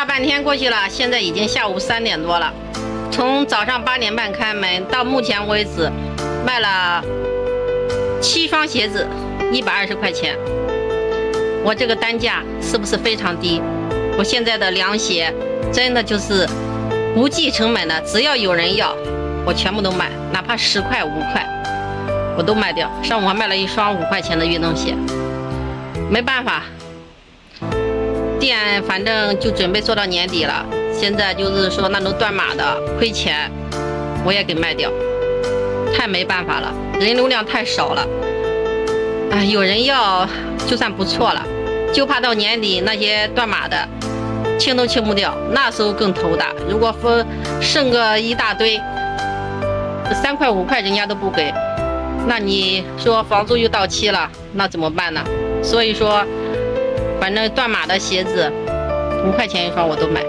大半天过去了，现在已经下午3点多了。从早上8点半开门到目前为止，卖了7双鞋子，120块钱。我这个单价是不是非常低？我现在的凉鞋真的就是不计成本的，只要有人要，我全部都卖，哪怕10块5块，我都卖掉。上午还卖了1双5块钱的运动鞋，没办法。店反正就准备做到年底了，现在就是说那种断码的亏钱，我也给卖掉，太没办法了，人流量太少了。哎，有人要就算不错了，就怕到年底那些断码的清都清不掉，那时候更头大。如果说剩个一大堆，3块5块人家都不给，那你说房租又到期了，那怎么办呢？所以说。反正断码的鞋子5块钱1双我都买。